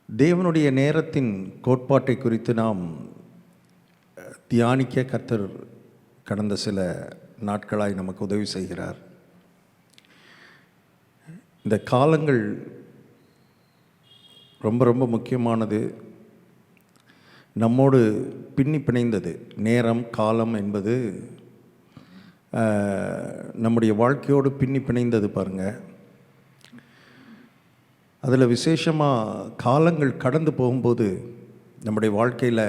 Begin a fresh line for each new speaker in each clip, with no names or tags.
தேவனுடைய நேரத்தின் கோட்பாட்டை குறித்து நாம் தியானிக்க கர்த்தர் கடந்த சில நாட்களாய் நமக்கு உதவி செய்கிறார். இந்த காலங்கள் ரொம்ப ரொம்ப முக்கியமானது, நம்மோடு பின்னி பிணைந்தது. நேரம் காலம் என்பது நம்முடைய வாழ்க்கையோடு பின்னி பிணைந்தது. பாருங்கள், அதில் விசேஷமாக காலங்கள் கடந்து போகும்போது நம்முடைய வாழ்க்கையில்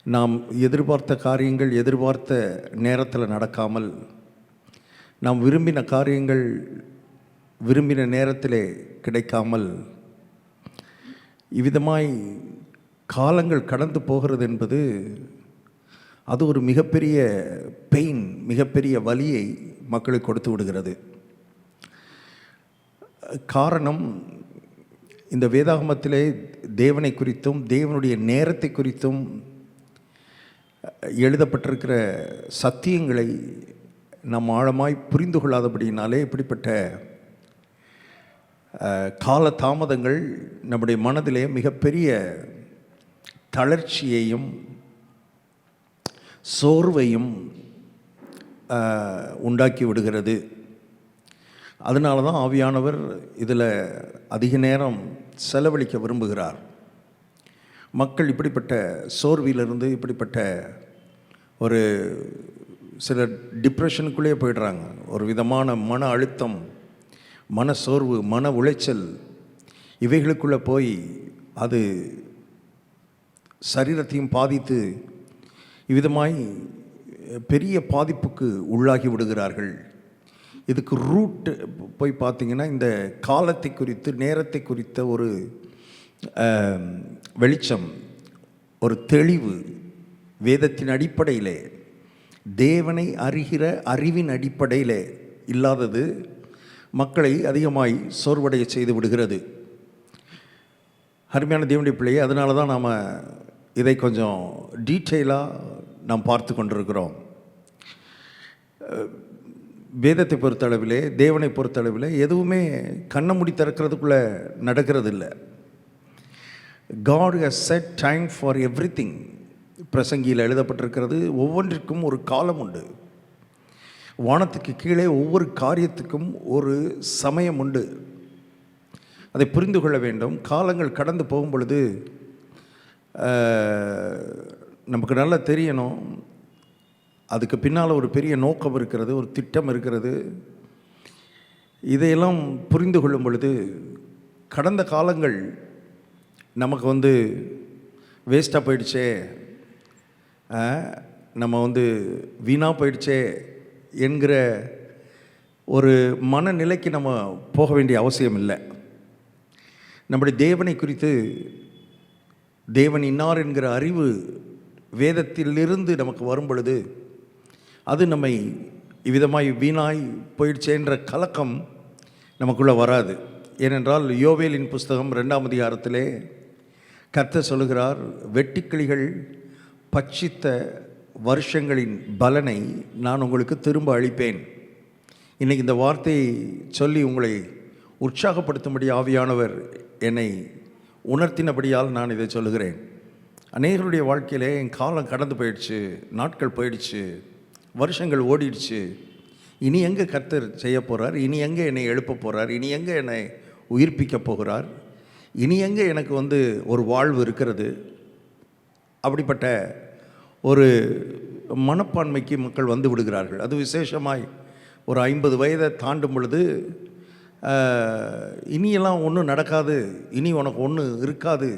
நாம் எதிர்பார்த்த காரியங்கள் எதிர்பார்த்த நேரத்தில் நடக்காமல், நாம் விரும்பின காரியங்கள் விரும்பின நேரத்திலே கிடைக்காமல், இவ்விதமாய் காலங்கள் கடந்து போகிறது என்பது அது ஒரு மிகப்பெரிய பெயின், மிகப்பெரிய வலியை மக்களுக்கு கொடுத்து விடுகிறது. காரணம், இந்த வேதாகமத்திலே தேவனை குறித்தும் தேவனுடைய நேரத்தை குறித்தும் எழுதப்பட்டிருக்கிற சத்தியங்களை நாம் ஆழமாய் புரிந்து கொள்ளாதபடினாலே இப்படிப்பட்ட கால தாமதங்கள் நம்முடைய மனதிலே மிகப்பெரிய தளர்ச்சியையும் சோர்வையும் உண்டாக்கி விடுகிறது. அதனால தான் ஆவியானவர் இதில் அதிக நேரம் செலவழிக்க விரும்புகிறார். மக்கள் இப்படிப்பட்ட சோர்விலிருந்து, இப்படிப்பட்ட ஒரு சில டிப்ரெஷனுக்குள்ளே போயிடுறாங்க. ஒரு விதமான மன அழுத்தம், மன சோர்வு, மன உளைச்சல், இவைகளுக்குள்ளே போய் அது சரீரத்தையும் பாதித்து இவ்விதமாய் பெரிய பாதிப்புக்கு உள்ளாகி விடுகிறார்கள். இதுக்கு ரூட் போய் பார்த்திங்கன்னா, இந்த காலத்தை குறித்து நேரத்தை குறித்த ஒரு வெளிச்சம், ஒரு தெளிவு வேதத்தின் அடிப்படையிலே, தேவனை அறிகிற அறிவின் அடிப்படையிலே இல்லாதது மக்களை அதிகமாய் சோர்வடைய செய்து விடுகிறது. அருமையான தேவனுடைய பிள்ளையை, அதனால தான் நாம் இதை கொஞ்சம் டீட்டெயிலாக நாம் பார்த்து கொண்டிருக்கிறோம். வேதத்தை பொறுத்தளவிலே, தேவனை பொறுத்தளவிலே எதுவுமே கண்ணை மூடி திறக்கிறதுக்குள்ளே நடக்கிறது இல்லை. God has set time for everything. பிரசங்கியில் எழுதப்பட்டிருக்கிறது, ஒவ்வொன்றிற்கும் ஒரு காலம் உண்டு. வானத்துக்கு கீழே ஒவ்வொரு காரியத்துக்கும் ஒரு சமயம் உண்டு. அதை புரிந்து கொள்ள வேண்டும். காலங்கள் கடந்து போகும் பொழுது நமக்கு நல்லா தெரியணும், அதுக்கு பின்னால் ஒரு பெரிய நோக்கம் இருக்கிறது, ஒரு திட்டம் இருக்கிறது. இதையெல்லாம் புரிந்து கொள்ளும் பொழுது கடந்த காலங்கள் நமக்கு வேஸ்ட்டாக போயிடுச்சே, நம்ம வீணாக போயிடுச்சே என்கிற ஒரு மனநிலைக்கு நம்ம போக வேண்டிய அவசியம் இல்லை. நம்முடைய தேவனை குறித்து, தேவன் இன்னார் என்கிற அறிவு வேதத்திலிருந்து நமக்கு வரும் பொழுது அது நம்மை இவ்விதமாய் வீணாய் போயிடுச்சேன்ற கலக்கம் நமக்குள்ளே வராது. ஏனென்றால் யோவேலின் புஸ்தகம் 2ஆம் அதிகாரத்திலே கர்த்தர் சொல்லுகிறார், வெட்டுக்கிளிகள் பட்சித்த வருஷங்களின் பலனை நான் உங்களுக்கு திரும்ப அளிப்பேன். இன்றைக்கி இந்த வார்த்தையை சொல்லி உங்களை உற்சாகப்படுத்தும்படி ஆவியானவர் என்னை உணர்த்தினபடியால் நான் இதை சொல்லுகிறேன். அநேகருடைய வாழ்க்கையிலே என் காலம் கடந்து போயிடுச்சு, நாட்கள் போயிடுச்சு, வருஷங்கள் ஓடிடுச்சு, இனி எங்கே கர்த்தர் செய்ய போகிறார், இனி எங்கே என்னை எழுப்ப போகிறார், இனி எங்கே என்னை உயிர்ப்பிக்க போகிறார், இனி எங்கே எனக்கு ஒரு வாழ்வு இருக்கிறது, அப்படிப்பட்ட ஒரு மனப்பான்மைக்கு மக்கள் வந்து விடுகிறார்கள். அது விசேஷமாய் ஒரு 50 வயதை தாண்டும் பொழுது இனியெல்லாம் ஒன்றும் நடக்காது, இனி உனக்கு ஒன்றும் இருக்காது.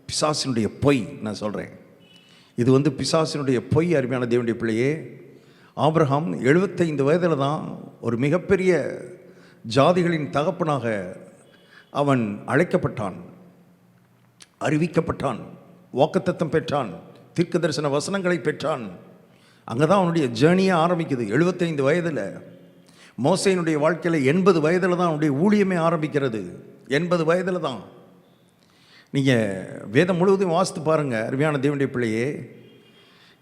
பிசாசினுடைய பொய் நான் சொல்கிறேன். இது பிசாசினுடைய பொய். அருமையான தேவனுடைய பிள்ளையே, ஆபிரகாம் 75 வயதில் தான் ஒரு மிகப்பெரிய ஜாதிகளின் தகப்பனாக அவன் அழைக்கப்பட்டான், அறிவிக்கப்பட்டான், வாக்குத்தத்தம் பெற்றான், தீர்க்க தரிசன வசனங்களை பெற்றான். அங்கே தான் அவனுடைய ஜேர்னியே ஆரம்பிக்குது. 75 வயதில். மோசேயினுடைய வாழ்க்கையில் 80 வயதில் தான் அவனுடைய ஊழியமே ஆரம்பிக்கிறது. 80 வயதில் தான். நீங்கள் வேதம் முழுவதும் வாசித்து பாருங்கள் அருமையான தேவனுடைய பிள்ளையே.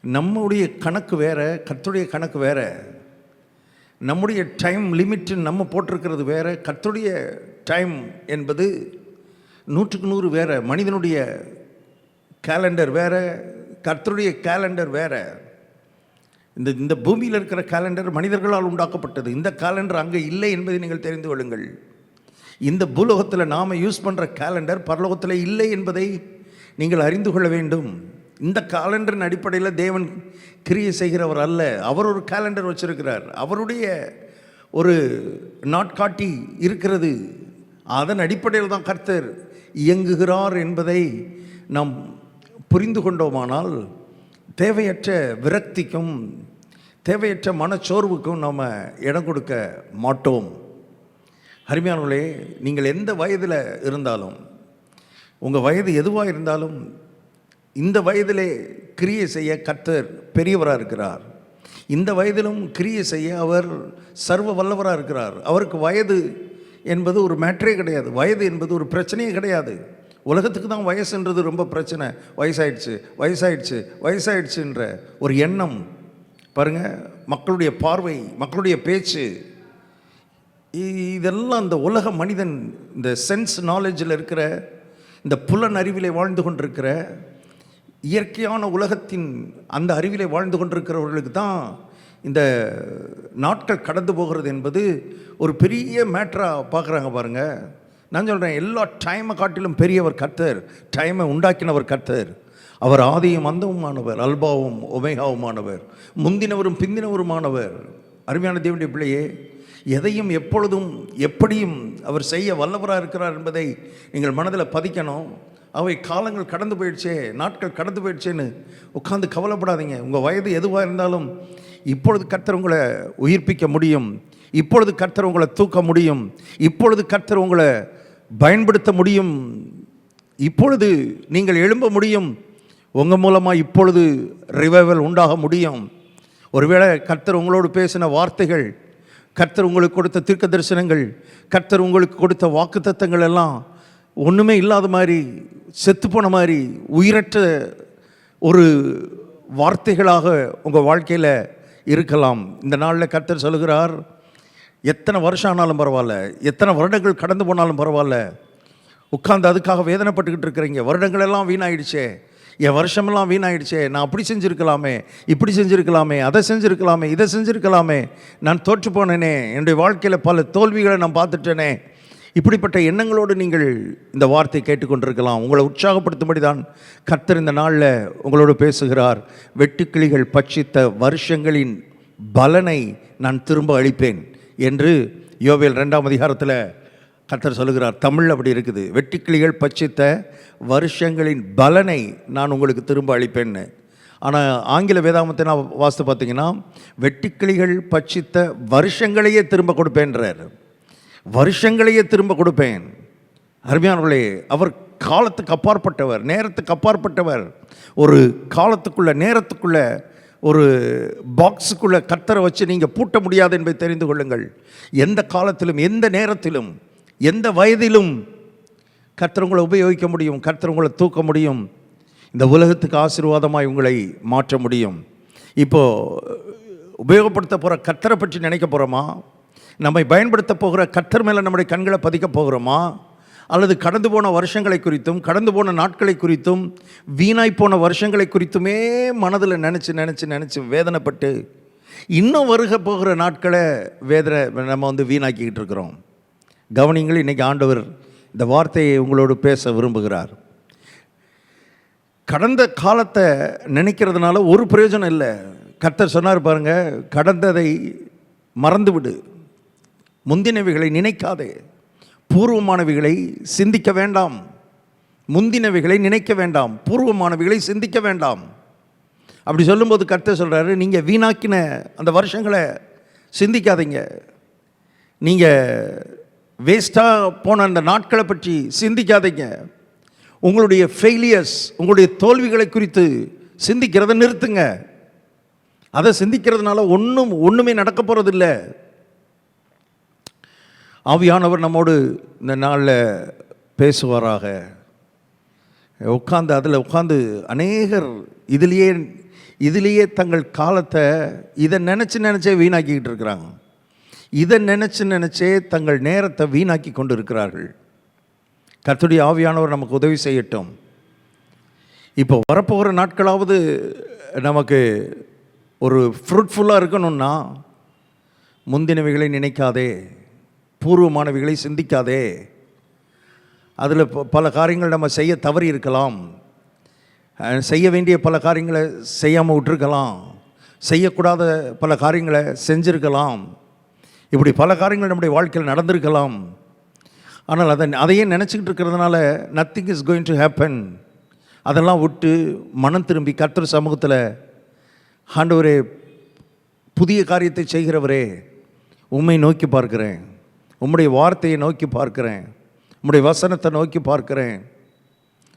நம்முடைய கணக்கு வேறு, கர்த்தருடைய கணக்கு வேறு. நம்முடைய டைம் லிமிட்டு நம்ம போட்டிருக்கிறது வேறு, கர்த்தருடைய டைம் என்பது 100க்கு 100 வேற. மனிதனுடைய கேலண்டர் வேற, கர்த்தருடைய கேலண்டர் வேற. இந்த பூமியில் இருக்கிற கேலண்டர் மனிதர்களால் உண்டாக்கப்பட்டது. இந்த கேலண்டர் அங்கே இல்லை என்பதை நீங்கள் தெரிந்து கொள்ளுங்கள். இந்த பூலோகத்தில் நாம் யூஸ் பண்ணுற கேலண்டர் பரலோகத்தில் இல்லை என்பதை நீங்கள் அறிந்து கொள்ள வேண்டும். இந்த கேலண்டரின் அடிப்படையில் தேவன் கிரியை செய்கிறவர் அல்ல. அவர் ஒரு கேலண்டர் வச்சிருக்கிறார். அவருடைய ஒரு நாட்காட்டி இருக்கிறது. அதன் அடிப்படையில் தான் கர்த்தர் இயங்குகிறார் என்பதை நாம் புரிந்து கொண்டோமானால் தேவையற்ற விரக்திக்கும் தேவையற்ற மனச்சோர்வுக்கும் நாம் இடம் கொடுக்க மாட்டோம். அருமையானவர்களே, நீங்கள் எந்த வயதில் இருந்தாலும், உங்கள் வயது எதுவாக இருந்தாலும், இந்த வயதிலே கிரியை செய்ய கர்த்தர் பெரியவராக இருக்கிறார். இந்த வயதிலும் கிரியை செய்ய அவர் சர்வ வல்லவராக இருக்கிறார். அவருக்கு வயது என்பது ஒரு மேட்டரே கிடையாது. வயது என்பது ஒரு பிரச்சனையே கிடையாது. உலகத்துக்கு தான் வயசுன்றது ரொம்ப பிரச்சனை. வயசாயிடுச்சு வயசாயிடுச்சு வயசாயிடுச்சுன்ற ஒரு எண்ணம் பாருங்கள், மக்களுடைய பார்வை, மக்களுடைய பேச்சு, இதெல்லாம் இந்த உலக மனிதன் இந்த சென்ஸ் நாலேஜில் இருக்கிற, இந்த புலன் அறிவிலே வாழ்ந்து கொண்டிருக்கிற, இயற்கையான உலகத்தின் அந்த அறிவிலே வாழ்ந்து கொண்டிருக்கிறவர்களுக்கு தான் இந்த நாட்கள் கடந்து போகிறது என்பது ஒரு பெரிய மேட்டராக பார்க்குறாங்க. பாருங்கள், நான் சொல்கிறேன், எல்லா டைமை காட்டிலும் பெரியவர் கர்த்தர். டைமை உண்டாக்கினவர் கர்த்தர். அவர் ஆதியும் அந்தவுமானவர், அல்பாவும் ஒமேகாவுமானவர், முந்தினவரும் பிந்தினவருமானவர். அருமையான தேவனுடைய பிள்ளையே, எதையும் எப்பொழுதும் எப்படியும் அவர் செய்ய வல்லவராக இருக்கிறார் என்பதை நீங்கள் மனதில் பதிக்கணும். அவை காலங்கள் கடந்து போயிடுச்சே, நாட்கள் கடந்து போயிடுச்சேன்னு உட்காந்து கவலைப்படாதீங்க. உங்கள் வயது எதுவாக இருந்தாலும் இப்பொழுது கர்த்தர் உங்களை உயிர்ப்பிக்க முடியும். இப்பொழுது கர்த்தர் உங்களை தூக்க முடியும். இப்பொழுது கர்த்தர் உங்களை பயன்படுத்த முடியும். இப்பொழுது நீங்கள் எழும்ப முடியும். உங்கள் மூலமாக இப்பொழுது ரிவைவல் உண்டாக முடியும். ஒருவேளை கர்த்தர் உங்களோடு பேசின வார்த்தைகள், கர்த்தர் உங்களுக்கு கொடுத்த தீர்க்க தரிசனங்கள், கர்த்தர் உங்களுக்கு கொடுத்த வாக்குத்தத்தங்கள் எல்லாம் ஒன்றுமே இல்லாத மாதிரி, செத்துப்போன மாதிரி, உயிரற்ற ஒரு வார்த்தைகளாக உங்கள் வாழ்க்கையில் இருக்கலாம். இந்த நாளில் கர்த்தர் சொல்கிறார், எத்தனை வருஷம் ஆனாலும் பரவாயில்ல, எத்தனை வருடங்கள் கடந்து போனாலும் பரவாயில்ல, உட்கார்ந்து அதுக்காக வேதனைப்பட்டுக்கிட்டு இருக்கிறீங்க. வருடங்கள் எல்லாம் வீணாயிடுச்சே, என் வருஷமெல்லாம் வீணாயிடுச்சே, நான் அப்படி செஞ்சுருக்கலாமே, இப்படி செஞ்சுருக்கலாமே, அதை செஞ்சுருக்கலாமே, இதை செஞ்சுருக்கலாமே, நான் தோற்று போனேனே, என்னுடைய வாழ்க்கையில் பல தோல்விகளை நான் பார்த்துட்டேனே, இப்படிப்பட்ட எண்ணங்களோடு நீங்கள் இந்த வார்த்தை கேட்டுக்கொண்டிருக்கலாம். உங்களை உற்சாகப்படுத்தும்படி தான் கர்த்தர் இந்த நாளில் உங்களோடு பேசுகிறார். வெட்டுக்கிளிகள் பட்சித்த வருஷங்களின் பலனை நான் திரும்ப அளிப்பேன் என்று யோவேல் 2ஆம் அதிகாரத்தில் கர்த்தர் சொல்லுகிறார். தமிழ் அப்படி இருக்குது, வெட்டுக்கிளிகள் பட்சித்த வருஷங்களின் பலனை நான் உங்களுக்கு திரும்ப அளிப்பேன்னு. ஆனால் ஆங்கில வேதாகமத்தை நான் வாசித்து பார்த்தீங்கன்னா, வெட்டுக்கிளிகள் பட்சித்த வருஷங்களையே திரும்ப கொடுப்பேன்றார். வருஷங்களையே திரும்ப கொடுப்பேன். அருமையானவர்களே, அவர் காலத்துக்கு அப்பாற்பட்டவர், நேரத்துக்கு அப்பாற்பட்டவர். ஒரு காலத்துக்குள்ள, நேரத்துக்குள்ள, ஒரு பாக்ஸுக்குள்ளே கர்த்தரை வச்சு நீங்கள் பூட்ட முடியாது என்பதை தெரிந்து கொள்ளுங்கள். எந்த காலத்திலும், எந்த நேரத்திலும், எந்த வயதிலும் கர்த்தர் உங்களை உபயோகிக்க முடியும். கர்த்தர் உங்களை தூக்க முடியும். இந்த உலகத்துக்கு ஆசீர்வாதமாய் உங்களை மாற்ற முடியும். இப்போது உபயோகப்படுத்த போகிற கர்த்தரை பற்றி நினைக்க போகிறோமா? நம்மை பயன்படுத்த போகிற கர்த்தர் மேலே நம்முடைய கண்களை பதிக்க போகிறோமா? அல்லது கடந்து போன வருஷங்களை குறித்தும், கடந்து போன நாட்களை குறித்தும், வீணாய் போன வருஷங்களை குறித்துமே மனதில் நினச்சி வேதனைப்பட்டு இன்னும் வருக போகிற நாட்களை நம்ம வீணாக்கிக்கிட்டு இருக்கிறோம். கவனிங்கள், இன்றைக்கி ஆண்டவர் இந்த வார்த்தையை உங்களோடு பேச விரும்புகிறார். கடந்த காலத்தை நினைக்கிறதுனால ஒரு பிரயோஜனம் இல்லை. கர்த்தர் சொன்னார் பாருங்க, கடந்ததை மறந்துவிடு, முந்தினவைகளை நினைக்காதே, பூர்வமானவைகளை சிந்திக்க வேண்டாம். முந்தினவைகளை நினைக்க வேண்டாம், பூர்வமானவைகளை சிந்திக்க வேண்டாம். அப்படி சொல்லும்போது கர்த்தர் சொல்கிறாரு, நீங்கள் வீணாக்கின அந்த வருஷங்களை சிந்திக்காதீங்க. நீங்கள் வேஸ்ட்டாக போன அந்த நாட்களை பற்றி சிந்திக்காதீங்க. உங்களுடைய ஃபெயிலியர்ஸ், உங்களுடைய தோல்விகளை குறித்து சிந்திக்கிறத நிறுத்துங்க. அதை சிந்திக்கிறதுனால ஒன்றுமே நடக்க போகிறதில்ல. ஆவியானவர் நம்மோடு இந்த நாளில் பேசுவாராக. அதில் உட்காந்து அநேகர் இதிலேயே தங்கள் காலத்தை இதை நினச்சே வீணாக்கிக்கிட்டு இருக்கிறாங்க. இதை நினச்சே தங்கள் நேரத்தை வீணாக்கி கொண்டு இருக்கிறார்கள். கர்த்தருடைய ஆவியானவர் நமக்கு உதவி செய்யட்டும். இப்போ வரப்போகிற நாட்களாவது நமக்கு ஒரு ஃப்ரூட்ஃபுல்லாக இருக்கணும்னா முந்தினவைகளை நினைக்காதே, பூர்வமானவைகளை சிந்திக்காதே. அதில் பல காரியங்கள் நம்ம செய்ய தவறி இருக்கலாம், செய்ய வேண்டிய பல காரியங்களை செய்யாமல் விட்டுருக்கலாம், செய்யக்கூடாத பல காரியங்களை செஞ்சுருக்கலாம், இப்படி பல காரியங்கள் நம்முடைய வாழ்க்கையில் நடந்திருக்கலாம். ஆனால் அதையே நினச்சிக்கிட்டு இருக்கிறதுனால nothing is going to happen. அதெல்லாம் விட்டு மனம் திரும்பி கர்த்தர் சமூகத்தில், ஆண்டவரே புதிய காரியத்தை செய்கிறவரே உம்மை நோக்கி பார்க்கிறேன், உம்முடைய வார்த்தையை நோக்கி பார்க்கிறேன், உம்முடைய வசனத்தை நோக்கி பார்க்கிறேன்.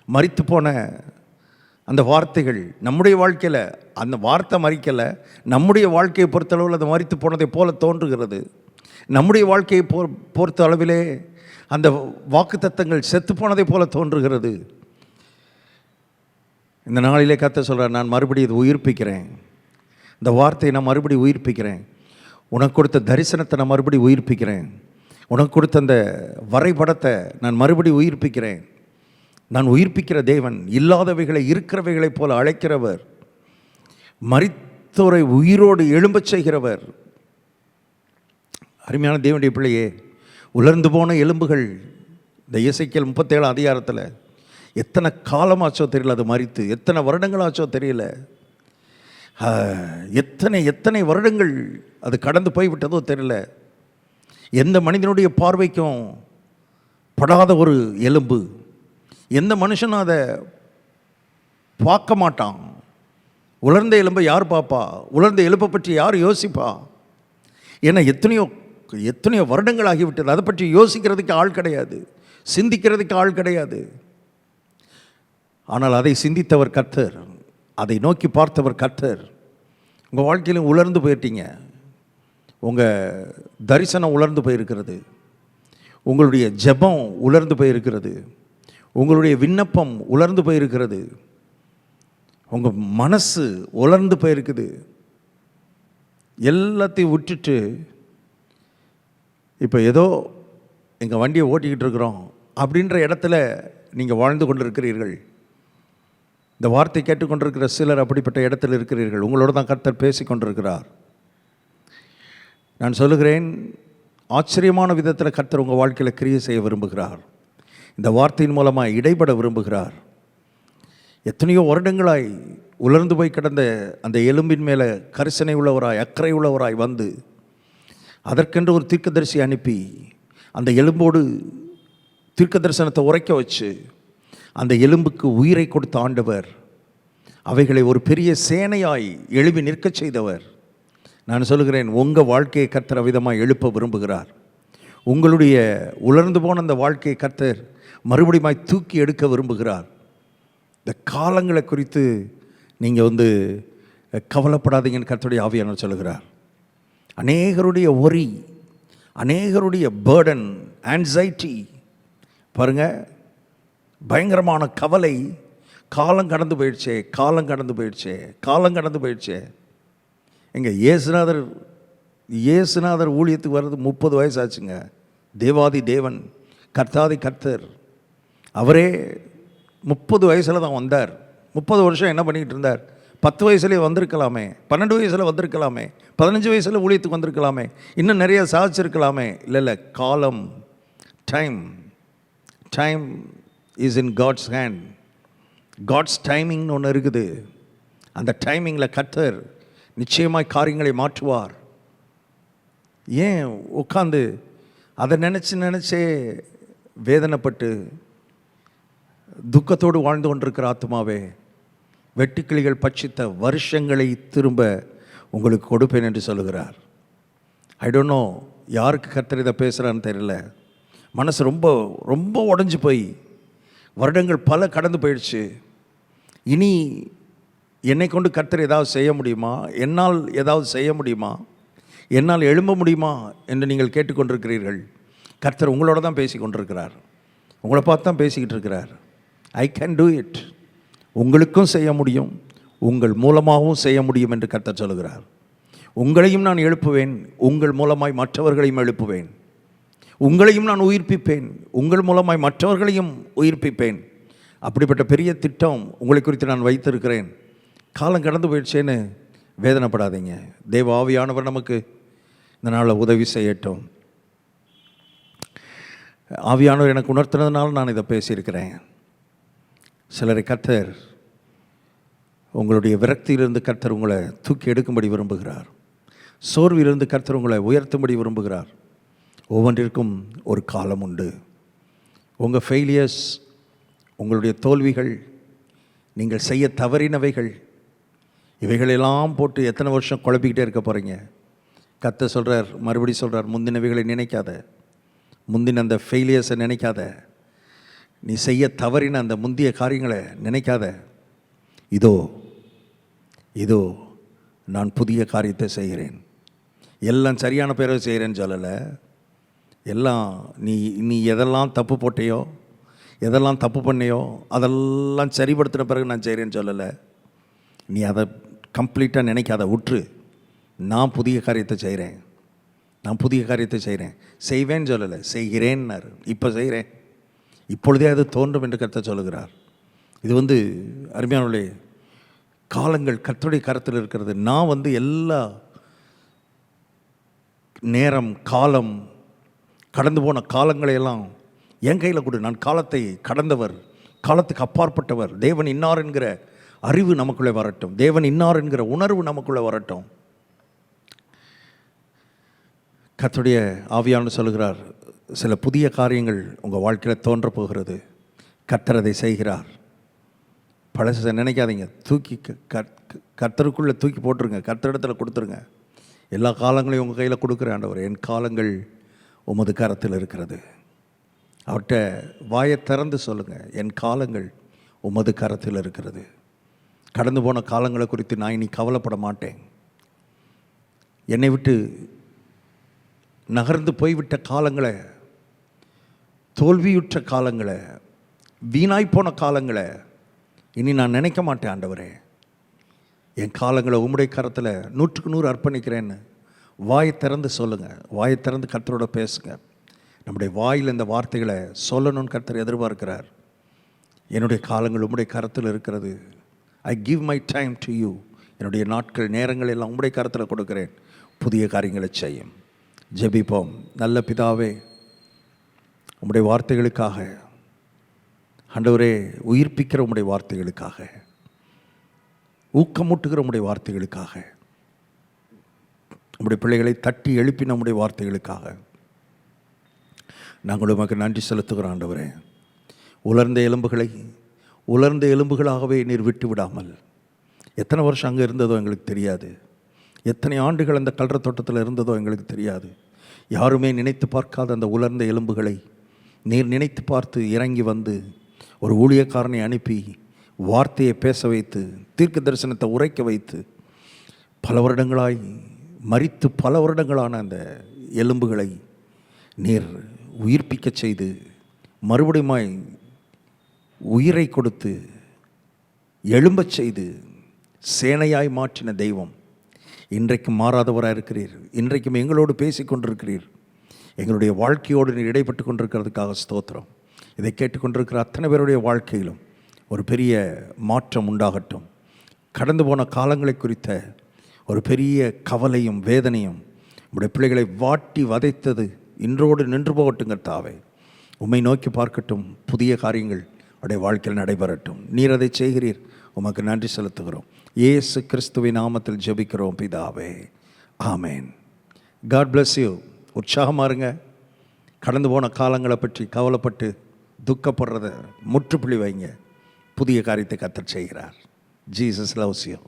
மரித்து போன அந்த வார்த்தைகள் நம்முடைய வாழ்க்கையில், அந்த வார்த்தை மறிக்கலை, நம்முடைய வாழ்க்கையை பொறுத்தளவில் அது மரித்து போனதை போல தோன்றுகிறது. நம்முடைய வாழ்க்கையை பொறுத்த அளவிலே அந்த வாக்குத்தத்தங்கள் செத்து போனதை போல தோன்றுகிறது. இந்த நாளிலே கர்த்தர் சொல்கிறார், நான் மறுபடியும் இது உயிர்ப்பிக்கிறேன், இந்த வார்த்தையை நான் மறுபடியும் உயிர்ப்பிக்கிறேன், உனக்கு கொடுத்த தரிசனத்தை நான் மறுபடியும் உயிர்ப்பிக்கிறேன், உனக்கு கொடுத்த அந்த வரைபடத்தை நான் மறுபடியும் உயிர்ப்பிக்கிறேன். நான் உயிர்ப்பிக்கிற தேவன், இல்லாதவைகளை இருக்கிறவைகளைப் போல அழைக்கிறவர், மரித்தோரை உயிரோடு எழும்பச் செய்கிறவர். அருமையான தேவனுடைய பிள்ளையே, உலர்ந்து போன எலும்புகள் இந்த எசேக்கியேல் 37 அதிகாரத்தில் எத்தனை காலமாச்சோ தெரியல, அது மரித்து எத்தனை வருடங்களாச்சோ தெரியல, எத்தனை வருடங்கள் அது கடந்து போய்விட்டதோ தெரியல. எந்த மனிதனுடைய பார்வைக்கும் படாத ஒரு எலும்பு, எந்த மனுஷனும் அதை பார்க்க மாட்டான். உலர்ந்த எலும்பை யார் பார்ப்பா? உலர்ந்த எலும்பை பற்றி யார் யோசிப்பா? ஏன்னா எத்தனையோ வருடங்கள் ஆகிவிட்டது. அதை பற்றி யோசிக்கிறதுக்கு ஆள் கிடையாது, சிந்திக்கிறதுக்கு ஆள் கிடையாது. ஆனால் அதை சிந்தித்தவர் கர்த்தர், அதை நோக்கி பார்த்தவர் கர்த்தர். உங்கள் வாழ்க்கையிலும் உலர்ந்து போயிட்டீங்க, உங்கள் தரிசனம் உலர்ந்து போயிருக்கிறது, உங்களுடைய ஜெபம் உலர்ந்து போயிருக்கிறது, உங்களுடைய விண்ணப்பம் உலர்ந்து போயிருக்கிறது, உங்கள் மனசு உலர்ந்து போயிருக்குது. எல்லாத்தையும் விட்டுட்டு இப்போ ஏதோ எங்கள் வண்டியை ஓட்டிக்கிட்டு இருக்கிறோம் அப்படின்ற இடத்துல நீங்கள் வாழ்ந்து கொண்டு இருக்கிறீர்கள். இந்த வார்த்தை கேட்டுக்கொண்டிருக்கிற சிலர் அப்படிப்பட்ட இடத்தில் இருக்கிறீர்கள். உங்களோடு தான் கர்த்தர் பேசி கொண்டிருக்கிறார். நான் சொல்லுகிறேன், ஆச்சரியமான விதத்தில் கர்த்தர் உங்கள் வாழ்க்கையில் கிரியை செய்ய விரும்புகிறார். இந்த வார்த்தையின் மூலமாக இடைப்பட விரும்புகிறார். எத்தனையோ வருடங்களாய் உலர்ந்து போய் கிடந்த அந்த எலும்பின் மேலே கரிசனை உள்ளவராய், அக்கறை உள்ளவராய் வந்து அதற்கென்று ஒரு தீர்க்கதரிசி அனுப்பி அந்த எலும்போடு தீர்க்க தரிசனத்தை உரைக்க வச்சு அந்த எலும்புக்கு உயிரை கொடுத்த ஆண்டவர், அவைகளை ஒரு பெரிய சேனையாய் எழுப்பி நிற்க செய்தவர். நான் சொல்லுகிறேன், உங்கள் வாழ்க்கையை கர்த்தர் விதமாக எழுப்ப விரும்புகிறார். உங்களுடைய உலர்ந்து போன அந்த வாழ்க்கையை கர்த்தர் மறுபடியும் தூக்கி எடுக்க விரும்புகிறார். இந்த காலங்களை குறித்து நீங்கள் கவலைப்படாதீங்கன்னு கர்த்தருடைய ஆவியானவர் சொல்லுகிறார். அநேகருடைய ஒரி, அநேகருடைய பேர்டன், ஆன்சைட்டி, பாருங்கள், பயங்கரமான கவலை. காலம் கடந்து போயிடுச்சே, காலம் கடந்து போயிடுச்சே, காலம் கடந்து போயிடுச்சே. எங்கள் இயேசுநாதர் ஊழியத்துக்கு வர்றது 30 வயசு ஆச்சுங்க. தேவாதி தேவன், கர்த்தாதி கர்த்தர், அவரே 30 வயசில் தான் வந்தார். 30 வருஷம் என்ன பண்ணிக்கிட்டு இருந்தார்? 10 வயசுலேயே வந்திருக்கலாமே, 12 வயசில் வந்திருக்கலாமே, 15 வயசில் ஊழியத்துக்கு வந்திருக்கலாமே, இன்னும் நிறைய சாதிச்சிருக்கலாமே. இல்லை, காலம், time is in God's hand. God's டைமிங்னு ஒன்று இருக்குது. அந்த டைமிங்கில் கர்த்தர் நிச்சயமாய் காரியங்களை மாற்றுவார். ஏன் உட்காந்து அதை நினச்சே வேதனைப்பட்டு துக்கத்தோடு வாழ்ந்து கொண்டிருக்கிற ஆத்மாவே, வெட்டுக்கிளிகள் பட்சித்த வருஷங்களை திரும்ப உங்களுக்கு கொடுப்பேன் என்று சொல்லுகிறார். ஐ டோன்ட் நோ யாருக்கு கர்த்தர் இதை பேசுகிறான்னு தெரியல. மனசு ரொம்ப ரொம்ப உடஞ்சி போய் வருடங்கள் பல கடந்து போயிடுச்சு. இனி என்னை கொண்டு கர்த்தர் ஏதாவது செய்ய முடியுமா? என்னால் ஏதாவது செய்ய முடியுமா? என்னால் எழும்ப முடியுமா என்று நீங்கள் கேட்டுக்கொண்டிருக்கிறீர்கள். கர்த்தர் உங்களோட தான் பேசி கொண்டிருக்கிறார். உங்களை பார்த்து தான் பேசிக்கிட்டு இருக்கிறார். I can do it. உங்களுக்கும் செய்ய முடியும், உங்கள் மூலமாகவும் செய்ய முடியும் என்று கர்த்தர் சொல்லுகிறார். உங்களையும் நான் எழுப்புவேன், உங்கள் மூலமாய் மற்றவர்களையும் எழுப்புவேன். உங்களையும் நான் உயிர்ப்பிப்பேன், உங்கள் மூலமாய் மற்றவர்களையும் உயிர்ப்பிப்பேன். அப்படிப்பட்ட பெரிய திட்டம் உங்களை குறித்து நான் வைத்திருக்கிறேன். காலம் கடந்து போயிடுச்சேன்னு வேதனைப்படாதீங்க. தேவ ஆவியானவர் நமக்கு இந்த நாளில் உதவி செய்யட்டும். ஆவியானவர் எனக்கு உணர்த்தினதுனால நான் இதை பேசியிருக்கிறேன். சிலரை கர்த்தர் உங்களுடைய விரக்தியிலிருந்து கர்த்தர் உங்களை தூக்கி எடுக்கும்படி விரும்புகிறார். சோர்விலிருந்து கர்த்தர் உங்களை உயர்த்தும்படி விரும்புகிறார். ஒவ்வொன்றிற்கும் ஒரு காலம் உண்டு. உங்கள் ஃபெயிலியர்ஸ், உங்களுடைய தோல்விகள், நீங்கள் செய்ய தவறினவைகள், இவைகளெல்லாம் போட்டு எத்தனை வருஷம் குழப்பிக்கிட்டே இருக்க போகிறீங்க? கர்த்தர் சொல்கிறார், மறுபடி சொல்கிறார், முந்தினவைகளை நினைக்காத, முந்தின அந்த ஃபெயிலியர்ஸை நினைக்காத, நீ செய்ய தவறின அந்த முந்திய காரியங்களை நினைக்காத. இதோ இதோ நான் புதிய காரியத்தை செய்கிறேன். எல்லாம் சரியான பேரை செய்கிறேன்னு சொல்லலை. எல்லாம் நீ எதெல்லாம் தப்பு போட்டையோ, எதெல்லாம் தப்பு பண்ணியோ அதெல்லாம் சரிப்படுத்தின பிறகு நான் செய்கிறேன்னு சொல்லலை. நீ அதை கம்ப்ளீட்டாக நினைக்காத, விட்டுரு. நான் புதிய காரியத்தை செய்கிறேன், நான் புதிய காரியத்தை செய்கிறேன். செய்வேன்னு சொல்லலை, செய்கிறேன்னாரு. இப்போ செய்கிறேன், இப்பொழுதே அது தோன்றும் என்று கர்த்தர் சொல்லுகிறார். இது அருமையானவர்களே, காலங்கள் கர்த்தருடைய கரத்தில் இருக்கிறது. நான் எல்லா நேரம், காலம், கடந்து போன காலங்களையெல்லாம் என் கையில் கொடு. நான் காலத்தை கடந்தவர், காலத்துக்கு அப்பாற்பட்டவர். தேவன் இன்னார் என்கிற அறிவு நமக்குள்ளே வரட்டும், தேவன் இன்னார் என்கிற உணர்வு நமக்குள்ளே வரட்டும். கர்த்தருடைய ஆவியானவர் சொல்கிறார், சில புதிய காரியங்கள் உங்கள் வாழ்க்கையில் தோன்ற போகிறது. கர்த்தர் அதை செய்கிறார். பழசை நினைக்காதீங்க, தூக்கி கர்த்தருக்குள்ளே தூக்கி போட்டுருங்க, கர்த்தரிடத்தில் கொடுத்துருங்க. எல்லா காலங்களையும் உங்கள் கையில் கொடுக்குறேன் ஆண்டவர். என் காலங்கள் உமது கரத்தில் இருக்கிறது. அவர்கிட்ட வாயை திறந்து சொல்லுங்கள், என் காலங்கள் உமது கரத்தில் இருக்கிறது. கடந்து போன காலங்களை குறித்து நான் இனி கவலைப்பட மாட்டேன். என்னை விட்டு நகர்ந்து போய்விட்ட காலங்களை, தோல்வியுற்ற காலங்களை, வீணாய்ப்போன காலங்களை இனி நான் நினைக்க மாட்டேன் ஆண்டவரே. என் காலங்களை உம்முடைய கரத்தில் 100க்கு 100 அர்ப்பணிக்கிறேன்னு வாயை திறந்து சொல்லுங்கள். வாயை திறந்து கர்த்தரோட பேசுங்க. நம்முடைய வாயில் இந்த வார்த்தைகளை சொல்லணும்னு கர்த்தர் எதிர்பார்க்கிறார். என்னுடைய காலங்கள் உம்முடைய கரத்தில் இருக்கிறது. I give my time to you. என்னுடைய நாட்கள், நேரங்கள் எல்லாம் உம்முடைய கரத்தில் கொடுக்கிறேன். புதிய காரியங்களை செய்யும். ஜெபிப்போம். நல்ல பிதாவே, உம்முடைய வார்த்தைகளுக்காக ஆண்டவரே, உயிர்ப்பிக்கிற உம்முடைய வார்த்தைகளுக்காக, ஊக்கமூட்டுகிற உம்முடைய வார்த்தைகளுக்காக, உம்முடைய பிள்ளைகளை தட்டி எழுப்பின நம்முடைய வார்த்தைகளுக்காக நாங்கள் உமக்கு நன்றி செலுத்துகிறோம் ஆண்டவரே. உலர்ந்த எலும்புகளை உலர்ந்த எலும்புகளாகவே நீர் விட்டு விடாமல், எத்தனை வருஷம் அங்கே இருந்ததோ எங்களுக்கு தெரியாது, எத்தனை ஆண்டுகள் அந்த கல்ற தோட்டத்தில் இருந்ததோ எங்களுக்கு தெரியாது. யாருமே நினைத்து பார்க்காத அந்த உலர்ந்த எலும்புகளை நீர் நினைத்து பார்த்து இறங்கி வந்து ஒரு ஊழியக்காரனை அனுப்பி வார்த்தையை பேச வைத்து, தீர்க்க தரிசனத்தை உரைக்க வைத்து, பல வருடங்களாய் மரித்து பல வருடங்களான அந்த எலும்புகளை நீர் உயிர்ப்பிக்க செய்து, மறுபடியுமாய் உயிரை கொடுத்து எழும்பச் செய்து சேனையாய் மாற்றின தெய்வம் இன்றைக்கும் மாறாதவராக இருக்கிறீர். இன்றைக்கும் எங்களோடு பேசி கொண்டிருக்கிறீர். எங்களுடைய வாழ்க்கையோடு நீர் இடைப்பட்டு கொண்டிருக்கிறதுக்காக ஸ்தோத்திரம். இதை கேட்டுக்கொண்டிருக்கிற அத்தனை பேருடைய வாழ்க்கையிலும் ஒரு பெரிய மாற்றம் உண்டாகட்டும். கடந்து போன காலங்களை குறித்த ஒரு பெரிய கவலையும் வேதனையும் உடைய பிள்ளைகளை வாட்டி வதைத்தது இன்றோடு நின்று போகட்டுங்க தாவே. உம்மை நோக்கி பார்க்கட்டும். புதிய காரியங்கள் உடைய வாழ்க்கையில் நடைபெறட்டும். நீர் அதை செய்கிறீர். உமக்கு நன்றி செலுத்துகிறோம். இயேசு கிறிஸ்துவின் நாமத்தில் ஜெபிக்கிறோம் பிதாவே, ஆமேன். God bless you. உற்சாகமாக இருங்க. கடந்து போன காலங்களை பற்றி கவலைப்பட்டு துக்கப்படுறத முற்றுப்புள்ளி வைங்க. புதிய காரியத்தை கர்த்தர் செய்கிறார். Jesus loves you.